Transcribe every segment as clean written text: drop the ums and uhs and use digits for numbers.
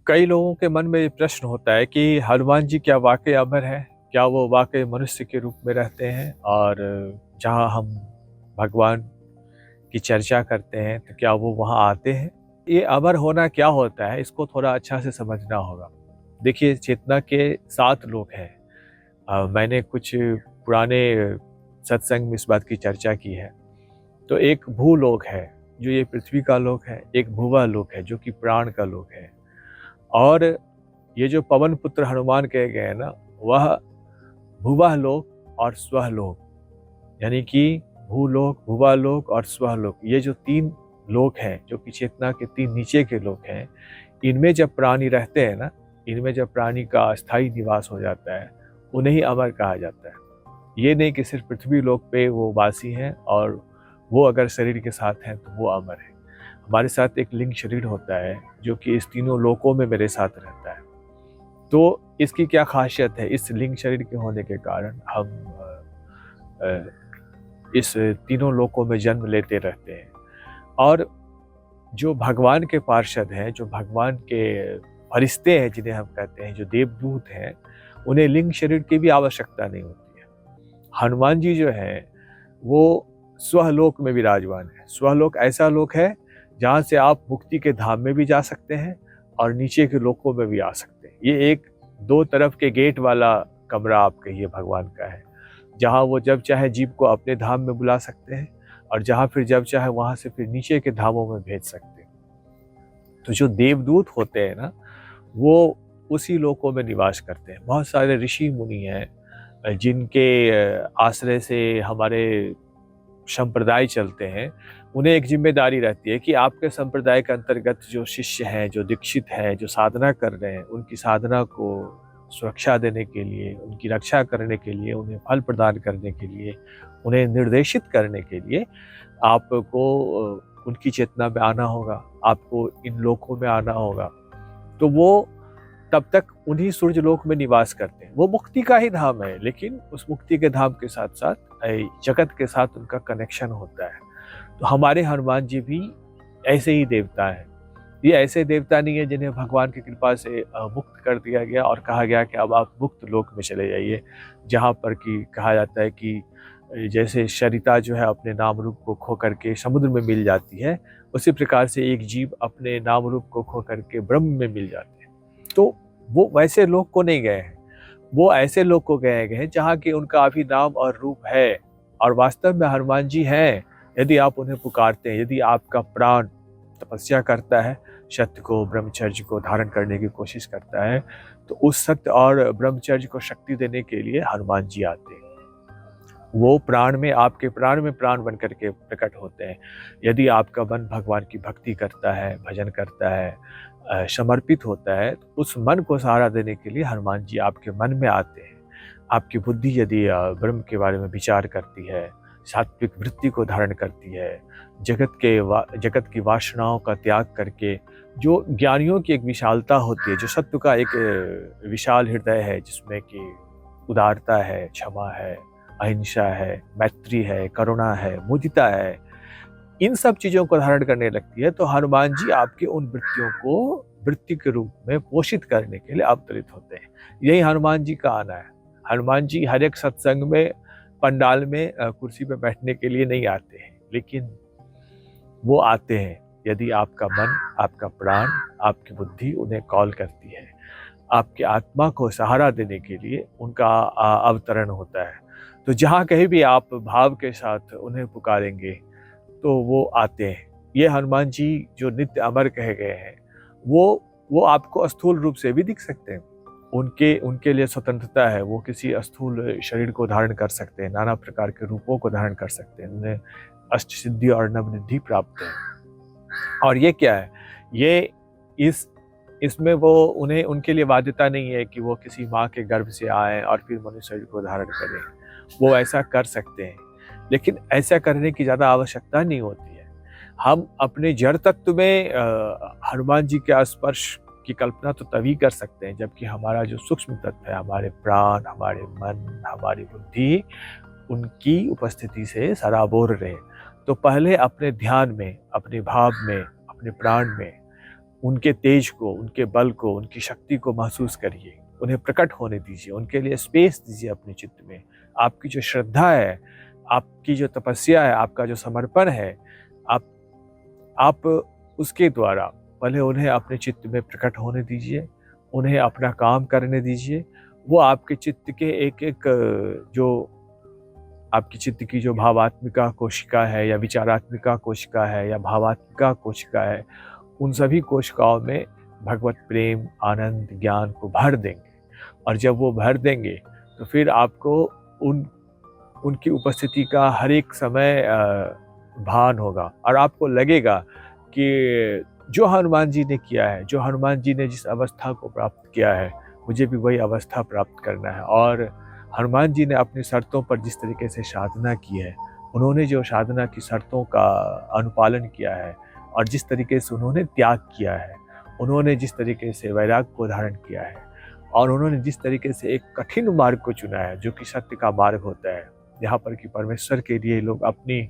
कई लोगों के मन में ये प्रश्न होता है कि हनुमान जी क्या वाकई अमर हैं? क्या वो वाकई मनुष्य के रूप में रहते हैं? और जहाँ हम भगवान की चर्चा करते हैं तो क्या वो वहाँ आते हैं? ये अमर होना क्या होता है, इसको थोड़ा अच्छा से समझना होगा। देखिए, चेतना के 7 लोक हैं। मैंने कुछ पुराने सत्संग में इस बात की चर्चा की है। तो एक भूलोक है जो ये पृथ्वी का लोक है, एक भुवा लोक है जो कि प्राण का लोक है, और ये जो पवन पुत्र हनुमान कहे गए हैं ना, वह भुवः लोक और स्वः लोक, यानी कि भूलोक, भुवा लोक और स्वः लोक, ये जो 3 लोक हैं जो कि चेतना के 3 नीचे के लोक हैं, इनमें जब प्राणी रहते हैं ना, इनमें जब प्राणी का अस्थायी निवास हो जाता है, उन्हें ही अमर कहा जाता है। ये नहीं कि सिर्फ पृथ्वी लोक पे वो वासी हैं और वो अगर शरीर के साथ हैं तो वो अमर है। हमारे साथ एक लिंग शरीर होता है जो कि इस तीनों लोकों में मेरे साथ रहता है। तो इसकी क्या खासियत है? इस लिंग शरीर के होने के कारण हम इस तीनों लोकों में जन्म लेते रहते हैं। और जो भगवान के पार्षद हैं, जो भगवान के फरिश्ते हैं जिन्हें हम कहते हैं, जो देवदूत हैं, उन्हें लिंग शरीर की भी आवश्यकता नहीं होती है। हनुमान जी जो हैं वो स्वलोक में विराजमान है। स्वलोक ऐसा लोक है जहाँ से आप मुक्ति के धाम में भी जा सकते हैं और नीचे के लोकों में भी आ सकते हैं। ये एक 2 तरफ के गेट वाला कमरा आप कहिए भगवान का है, जहाँ वो जब चाहे जीव को अपने धाम में बुला सकते हैं और जहाँ फिर जब चाहे वहाँ से फिर नीचे के धामों में भेज सकते हैं। तो जो देवदूत होते हैं ना, वो उसी लोकों में निवास करते हैं। बहुत सारे ऋषि मुनि हैं जिनके आश्रय से हमारे संप्रदाय चलते हैं। उन्हें एक जिम्मेदारी रहती है कि आपके संप्रदाय के अंतर्गत जो शिष्य हैं, जो दीक्षित हैं, जो साधना कर रहे हैं, उनकी साधना को सुरक्षा देने के लिए, उनकी रक्षा करने के लिए, उन्हें फल प्रदान करने के लिए, उन्हें निर्देशित करने के लिए आपको उनकी चेतना में आना होगा, आपको इन लोकों में आना होगा। तो वो तब तक उन्हीं सूर्यलोक में निवास करते हैं। वो मुक्ति का ही धाम है, लेकिन उस मुक्ति के धाम के साथ साथ जगत के साथ उनका कनेक्शन होता है। तो हमारे हनुमान जी भी ऐसे ही देवता हैं। ये ऐसे देवता नहीं है जिन्हें भगवान की कृपा से मुक्त कर दिया गया और कहा गया कि अब आप मुक्त लोक में चले जाइए, जहाँ पर कि कहा जाता है कि जैसे सरिता जो है अपने नाम रूप को खो करके समुद्र में मिल जाती है, उसी प्रकार से एक जीव अपने नाम रूप को खो करके ब्रह्म में मिल जाते हैं। तो वो वैसे लोग को नहीं गए हैं, वो ऐसे लोग को गए हैं जहाँ की उनका अभी नाम और रूप है और वास्तव में हनुमान जी हैं। यदि आप उन्हें पुकारते हैं, यदि आपका प्राण तपस्या करता है, सत्य को, ब्रह्मचर्य को धारण करने की कोशिश करता है, तो उस सत्य और ब्रह्मचर्य को शक्ति देने के लिए हनुमान जी आते हैं। वो प्राण में, आपके प्राण में प्राण बन करके प्रकट होते हैं। यदि आपका मन भगवान की भक्ति करता है, भजन करता है, समर्पित होता है, तो उस मन को सहारा देने के लिए हनुमान जी आपके मन में आते हैं। आपकी बुद्धि यदि ब्रह्म के बारे में विचार करती है, सात्विक वृत्ति को धारण करती है, जगत की वासनाओं का त्याग करके, जो ज्ञानियों की एक विशालता होती है, जो सत्व का एक विशाल हृदय है जिसमें कि उदारता है, क्षमा है, अहिंसा है, मैत्री है, करुणा है, मुदिता है, इन सब चीज़ों को धारण करने लगती है, तो हनुमान जी आपके उन वृत्तियों को वृत्ति के रूप में पोषित करने के लिए अवतरित होते हैं। यही हनुमान जी का आना है। हनुमान जी हर एक सत्संग में, पंडाल में कुर्सी पे बैठने के लिए नहीं आते हैं, लेकिन वो आते हैं यदि आपका मन, आपका प्राण, आपकी बुद्धि उन्हें कॉल करती है। आपकी आत्मा को सहारा देने के लिए उनका अवतरण होता है। तो जहाँ कहीं भी आप भाव के साथ उन्हें पुकारेंगे तो वो आते हैं। ये हनुमान जी जो नित्य अमर कहे गए हैं, वो आपको स्थूल रूप से भी दिख सकते हैं। उनके लिए स्वतंत्रता है, वो किसी स्थूल शरीर को धारण कर सकते हैं, नाना प्रकार के रूपों को धारण कर सकते हैं। उन्हें अष्ट सिद्धि और नवनिधि प्राप्त है। और ये क्या है? ये इसमें वो उन्हें, उनके लिए बाध्यता नहीं है कि वो किसी माँ के गर्भ से आए और फिर मनुष्य शरीर को धारण करें। वो ऐसा कर सकते हैं, लेकिन ऐसा करने की ज़्यादा आवश्यकता नहीं होती है। हम अपने जड़ तत्व में हनुमान जी के स्पर्श की कल्पना तो तभी कर सकते हैं जबकि हमारा जो सूक्ष्म तत्व है, हमारे प्राण, हमारे मन, हमारी बुद्धि, उनकी उपस्थिति से सराबोर रहे। तो पहले अपने ध्यान में, अपने भाव में, अपने प्राण में उनके तेज को, उनके बल को, उनकी शक्ति को महसूस करिए, उन्हें प्रकट होने दीजिए, उनके लिए स्पेस दीजिए अपने चित्त में। आपकी जो श्रद्धा है, आपकी जो तपस्या है, आपका जो समर्पण है, आप उसके द्वारा पहले उन्हें अपने चित्त में प्रकट होने दीजिए, उन्हें अपना काम करने दीजिए। वो आपके चित्त के एक जो आपकी चित्त की जो भावात्मिका कोशिका है या विचारात्मिका कोशिका है या भावात्मिका कोशिका है, उन सभी कोशिकाओं में भगवत प्रेम, आनंद, ज्ञान को भर देंगे। और जब वो भर देंगे तो फिर आपको उनकी उपस्थिति का हर एक समय भान होगा और आपको लगेगा कि जो हनुमान जी ने किया है, जो हनुमान जी ने जिस अवस्था को प्राप्त किया है, मुझे भी वही अवस्था प्राप्त करना है। और हनुमान जी ने अपनी शर्तों पर जिस तरीके से साधना की है, उन्होंने जो साधना की शर्तों का अनुपालन किया है और जिस तरीके से उन्होंने त्याग किया है, उन्होंने जिस तरीके से वैराग्य को धारण किया है और उन्होंने जिस तरीके से एक कठिन मार्ग को चुना है जो कि सत्य का मार्ग होता है, जहाँ पर कि परमेश्वर के लिए लोग अपनी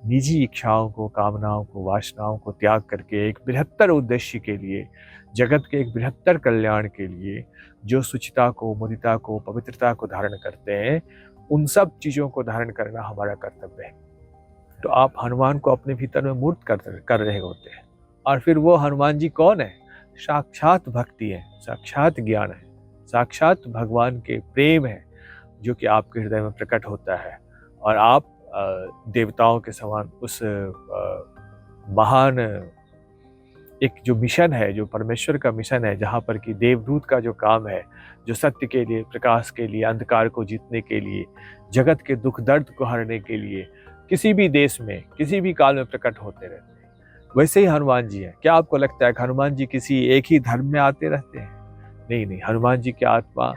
निजी इच्छाओं को, कामनाओं को, वासनाओं को त्याग करके एक बृहत्तर उद्देश्य के लिए, जगत के एक बृहत्तर कल्याण के लिए जो शुचिता को, मुदिता को, पवित्रता को धारण करते हैं, उन सब चीज़ों को धारण करना हमारा कर्तव्य है। तो आप हनुमान को अपने भीतर में मूर्त कर रहे होते हैं। और फिर वो हनुमान जी कौन है? साक्षात भक्ति है, साक्षात ज्ञान है, साक्षात भगवान के प्रेम है जो कि आपके हृदय में प्रकट होता है। और आप देवताओं के समान उस महान एक जो मिशन है, जो परमेश्वर का मिशन है, जहाँ पर कि देवदूत का जो काम है, जो सत्य के लिए, प्रकाश के लिए, अंधकार को जीतने के लिए, जगत के दुख दर्द को हरने के लिए किसी भी देश में, किसी भी काल में प्रकट होते रहते हैं, वैसे ही हनुमान जी हैं। क्या आपको लगता है कि हनुमान जी किसी एक ही धर्म में आते रहते हैं? नहीं नहीं, हनुमान जी की आत्मा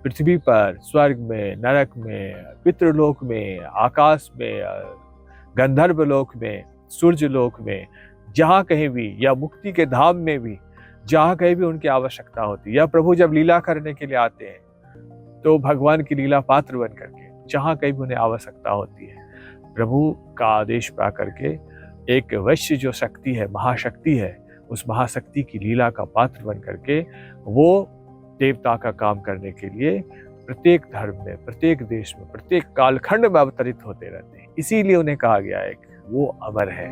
पृथ्वी पर, स्वर्ग में, नरक में, पितृलोक में, आकाश में, गंधर्व लोक में, सूर्य लोक में, जहाँ कहीं भी, या मुक्ति के धाम में भी, जहाँ कहीं भी उनकी आवश्यकता होती है, या प्रभु जब लीला करने के लिए आते हैं तो भगवान की लीला पात्र बन करके, जहाँ कहीं भी उन्हें आवश्यकता होती है, प्रभु का आदेश पा करके एक वैश्य जो शक्ति है, महाशक्ति है, उस महाशक्ति की लीला का पात्र बन करके वो देवता का काम करने के लिए प्रत्येक धर्म में, प्रत्येक देश में, प्रत्येक कालखंड में अवतरित होते रहते हैं। इसीलिए उन्हें कहा गया है कि वो अमर है।